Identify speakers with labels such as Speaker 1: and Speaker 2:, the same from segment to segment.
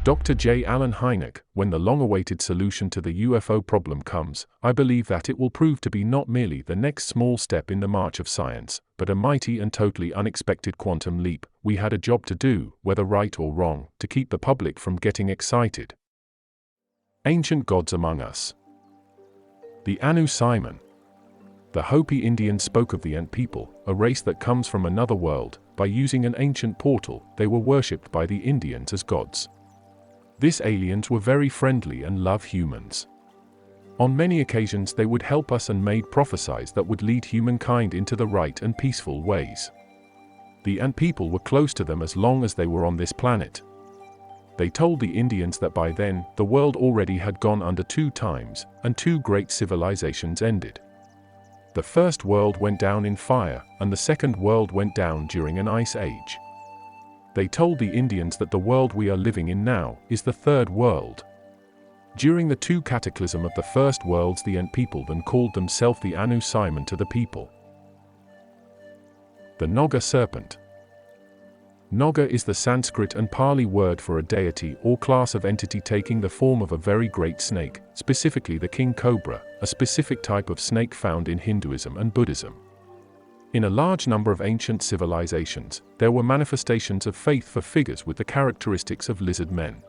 Speaker 1: Dr. J. Allen Hynek, when the long-awaited solution to the UFO problem comes, I believe that it will prove to be not merely the next small step in the march of science, but a mighty and totally unexpected quantum leap. We had a job to do, whether right or wrong, to keep the public from getting excited. Ancient gods among us. The Anu Simon. The Hopi Indians spoke of the Ant people, a race that comes from another world. By using an ancient portal, they were worshipped by the Indians as gods. These aliens were very friendly and love humans. On many occasions they would help us and made prophecies that would lead humankind into the right and peaceful ways. The Ant people were close to them as long as they were on this planet. They told the Indians that by then, the world already had gone under 2 times, and 2 great civilizations ended. The first world went down in fire, and the second world went down during an ice age. They told the Indians that the world we are living in now is the third world. During the 2 cataclysm of the first worlds, the Ant people then called themselves the Anu Simon to the people. The Naga serpent. Naga is the Sanskrit and Pali word for a deity or class of entity taking the form of a very great snake, specifically the king cobra, a specific type of snake found in Hinduism and Buddhism. In a large number of ancient civilizations, there were manifestations of faith for figures with the characteristics of lizard men.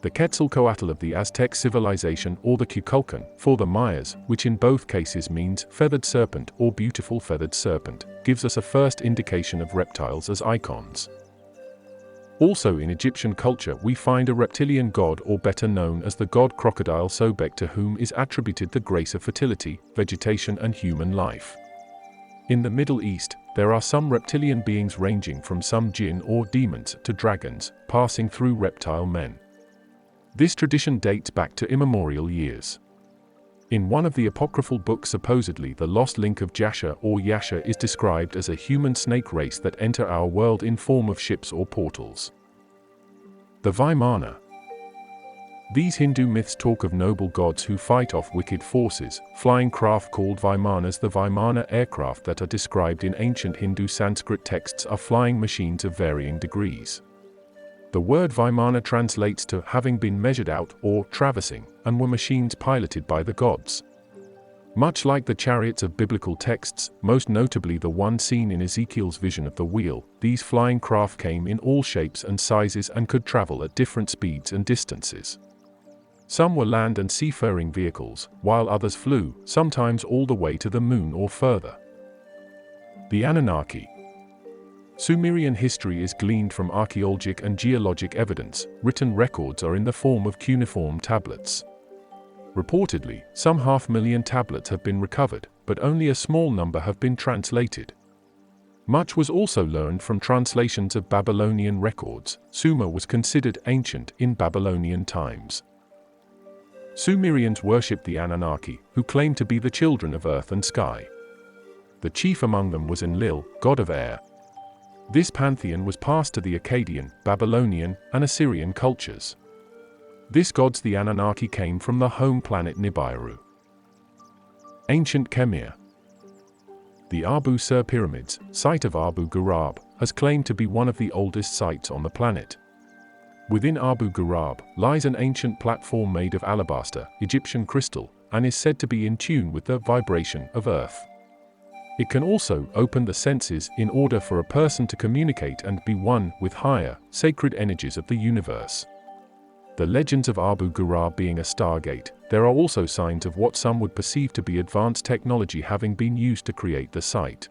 Speaker 1: The Quetzalcoatl of the Aztec civilization or the Kukulkan for the Mayas, which in both cases means feathered serpent or beautiful feathered serpent, gives us a first indication of reptiles as icons. Also in Egyptian culture we find a reptilian god, or better known as the god crocodile Sobek, to whom is attributed the grace of fertility, vegetation and human life. In the Middle East, there are some reptilian beings ranging from some jinn or demons to dragons, passing through reptile men. This tradition dates back to immemorial years. In one of the apocryphal books, supposedly the lost link of Jasher or Yasha is described as a human snake race that enter our world in form of ships or portals. The Vimana. These Hindu myths talk of noble gods who fight off wicked forces, flying craft called Vimanas. The Vimana aircraft that are described in ancient Hindu Sanskrit texts are flying machines of varying degrees. The word Vimana translates to having been measured out or traversing, and were machines piloted by the gods. Much like the chariots of biblical texts, most notably the one seen in Ezekiel's vision of the wheel, these flying craft came in all shapes and sizes and could travel at different speeds and distances. Some were land and seafaring vehicles, while others flew, sometimes all the way to the moon or further. The Anunnaki. Sumerian history is gleaned from archaeologic and geologic evidence. Written records are in the form of cuneiform tablets. Reportedly, some 500,000 tablets have been recovered, but only a small number have been translated. Much was also learned from translations of Babylonian records. Sumer was considered ancient in Babylonian times. Sumerians worshipped the Anunnaki, who claimed to be the children of earth and sky. The chief among them was Enlil, god of air. This pantheon was passed to the Akkadian, Babylonian, and Assyrian cultures. This gods, the Anunnaki, came from the home planet Nibiru. Ancient Khmer. The Abu-Sur pyramids, site of Abu Ghurab, has claimed to be one of the oldest sites on the planet. Within Abu Ghurab lies an ancient platform made of alabaster, Egyptian crystal, and is said to be in tune with the vibration of earth. It can also open the senses in order for a person to communicate and be one with higher, sacred energies of the universe. The legends of Abu Ghurab being a stargate, there are also signs of what some would perceive to be advanced technology having been used to create the site.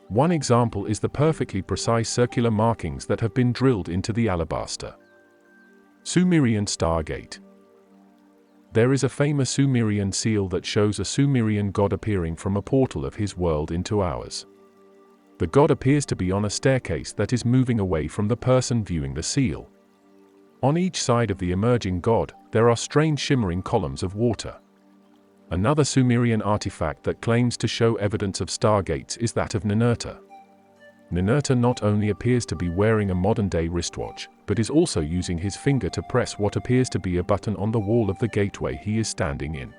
Speaker 1: One example is the perfectly precise circular markings that have been drilled into the alabaster. Sumerian Stargate. There is a famous Sumerian seal that shows a Sumerian god appearing from a portal of his world into ours. The god appears to be on a staircase that is moving away from the person viewing the seal. On each side of the emerging god, there are strange shimmering columns of water. Another Sumerian artifact that claims to show evidence of stargates is that of Ninurta. Ninurta not only appears to be wearing a modern-day wristwatch, but is also using his finger to press what appears to be a button on the wall of the gateway he is standing in.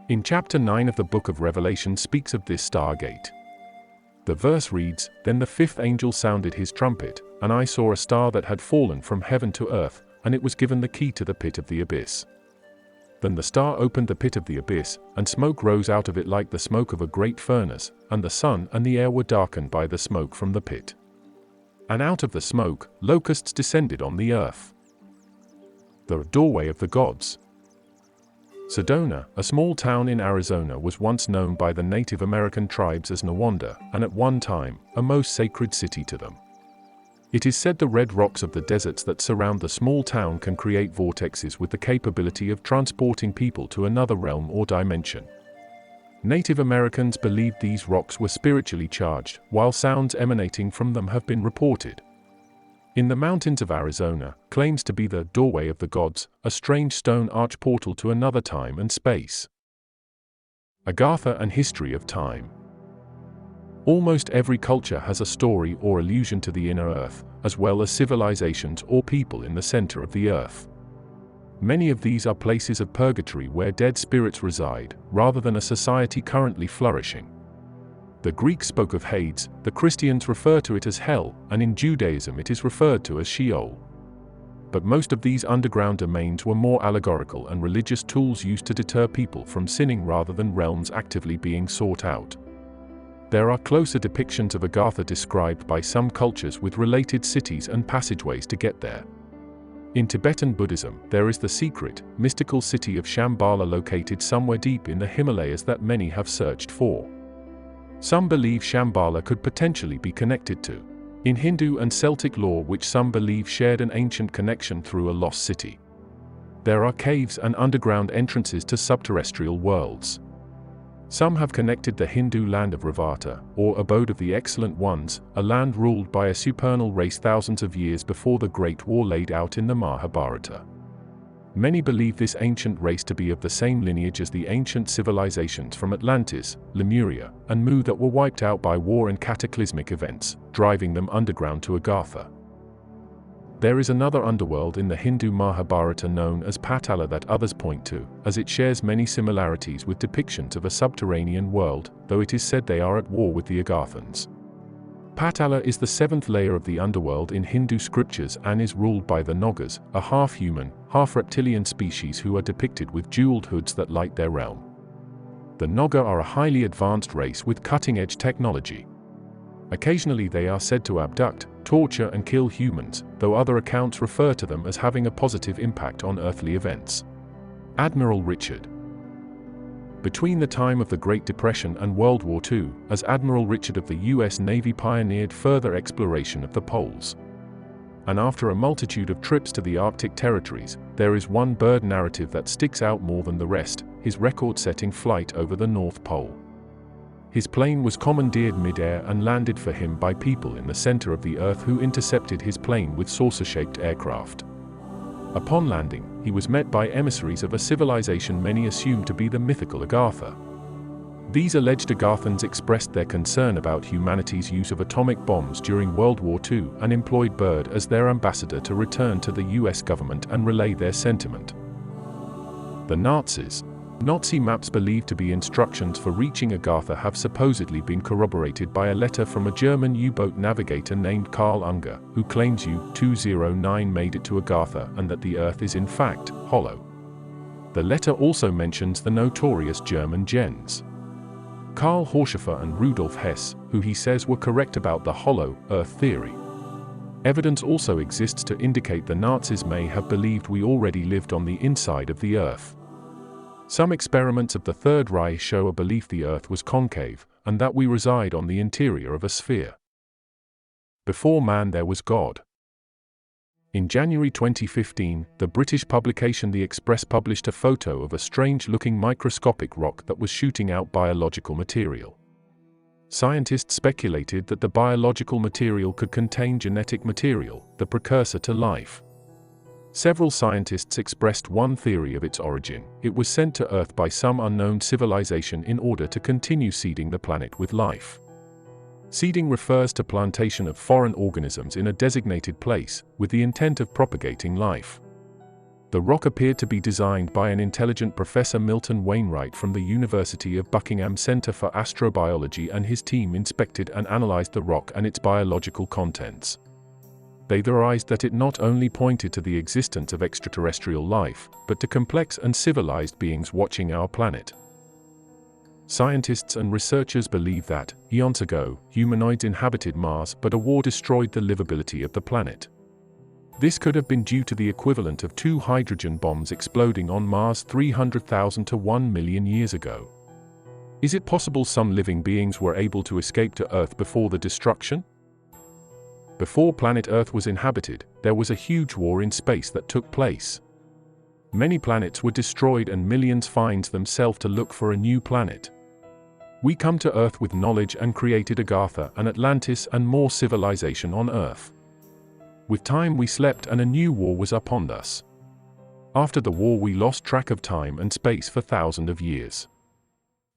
Speaker 1: In chapter 9 of the book of Revelation speaks of this stargate. The verse reads, "Then the 5th angel sounded his trumpet, and I saw a star that had fallen from heaven to earth, and it was given the key to the pit of the abyss. Then the star opened the pit of the abyss, and smoke rose out of it like the smoke of a great furnace, and the sun and the air were darkened by the smoke from the pit. And out of the smoke, locusts descended on the earth. The doorway of the gods. Sedona, a small town in Arizona, was once known by the Native American tribes as Nawanda, and at one time, a most sacred city to them. It is said the red rocks of the deserts that surround the small town can create vortexes with the capability of transporting people to another realm or dimension. Native Americans believed these rocks were spiritually charged, while sounds emanating from them have been reported. In the mountains of Arizona, claims to be the doorway of the gods, a strange stone arch portal to another time and space. Agartha and history of time. Almost every culture has a story or allusion to the inner earth, as well as civilizations or people in the center of the earth. Many of these are places of purgatory where dead spirits reside, rather than a society currently flourishing. The Greeks spoke of Hades, the Christians refer to it as hell, and in Judaism it is referred to as Sheol. But most of these underground domains were more allegorical and religious tools used to deter people from sinning rather than realms actively being sought out. There are closer depictions of Agartha described by some cultures with related cities and passageways to get there. In Tibetan Buddhism, there is the secret, mystical city of Shambhala located somewhere deep in the Himalayas that many have searched for. Some believe Shambhala could potentially be connected to, in Hindu and Celtic lore, which some believe shared an ancient connection through a lost city. There are caves and underground entrances to subterrestrial worlds. Some have connected the Hindu land of Ravata, or abode of the Excellent Ones, a land ruled by a supernal race thousands of years before the Great War laid out in the Mahabharata. Many believe this ancient race to be of the same lineage as the ancient civilizations from Atlantis, Lemuria, and Mu that were wiped out by war and cataclysmic events, driving them underground to Agartha. There is another underworld in the Hindu Mahabharata known as Patala that others point to, as it shares many similarities with depictions of a subterranean world, though it is said they are at war with the Agarthans. Patala is the seventh layer of the underworld in Hindu scriptures and is ruled by the Nagas, a half-human, half-reptilian species who are depicted with jeweled hoods that light their realm. The Naga are a highly advanced race with cutting-edge technology. Occasionally they are said to abduct, torture and kill humans, though other accounts refer to them as having a positive impact on earthly events. Admiral Richard. Between the time of the Great Depression and World War II, as Admiral Richard of the U.S. Navy pioneered further exploration of the poles. And after a multitude of trips to the Arctic territories, there is one bird narrative that sticks out more than the rest, his record-setting flight over the North Pole. His plane was commandeered mid-air and landed for him by people in the center of the Earth who intercepted his plane with saucer-shaped aircraft. Upon landing, he was met by emissaries of a civilization many assumed to be the mythical Agartha. These alleged Agarthans expressed their concern about humanity's use of atomic bombs during World War II and employed Byrd as their ambassador to return to the US government and relay their sentiment. The Nazis. Nazi maps believed to be instructions for reaching Agartha have supposedly been corroborated by a letter from a German U-boat navigator named Karl Unger, who claims U-209 made it to Agartha and that the Earth is in fact hollow. The letter also mentions the notorious German gens Karl Horschafer and Rudolf Hess, who he says were correct about the hollow Earth theory. Evidence also exists to indicate the Nazis may have believed we already lived on the inside of the Earth. Some experiments of the Third Reich show a belief the Earth was concave, and that we reside on the interior of a sphere. Before man there was God. In January 2015, the British publication The Express published a photo of a strange-looking microscopic rock that was shooting out biological material. Scientists speculated that the biological material could contain genetic material, the precursor to life. Several scientists expressed one theory of its origin: it was sent to Earth by some unknown civilization in order to continue seeding the planet with life. Seeding refers to plantation of foreign organisms in a designated place, with the intent of propagating life. The rock appeared to be designed by an intelligent Professor Milton Wainwright from the University of Buckingham Centre for Astrobiology, and his team inspected and analyzed the rock and its biological contents. They theorized that it not only pointed to the existence of extraterrestrial life, but to complex and civilized beings watching our planet. Scientists and researchers believe that, eons ago, humanoids inhabited Mars, but a war destroyed the livability of the planet. This could have been due to the equivalent of 2 hydrogen bombs exploding on Mars 300,000 to 1 million years ago. Is it possible some living beings were able to escape to Earth before the destruction? Before planet Earth was inhabited, there was a huge war in space that took place. Many planets were destroyed and millions find themselves to look for a new planet. We come to Earth with knowledge and created Agartha and Atlantis and more civilization on Earth. With time we slept and a new war was upon us. After the war we lost track of time and space for thousands of years.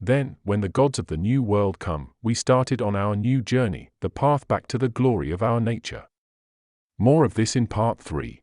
Speaker 1: Then, when the gods of the new world come, we started on our new journey, the path back to the glory of our nature. More of this in part 3.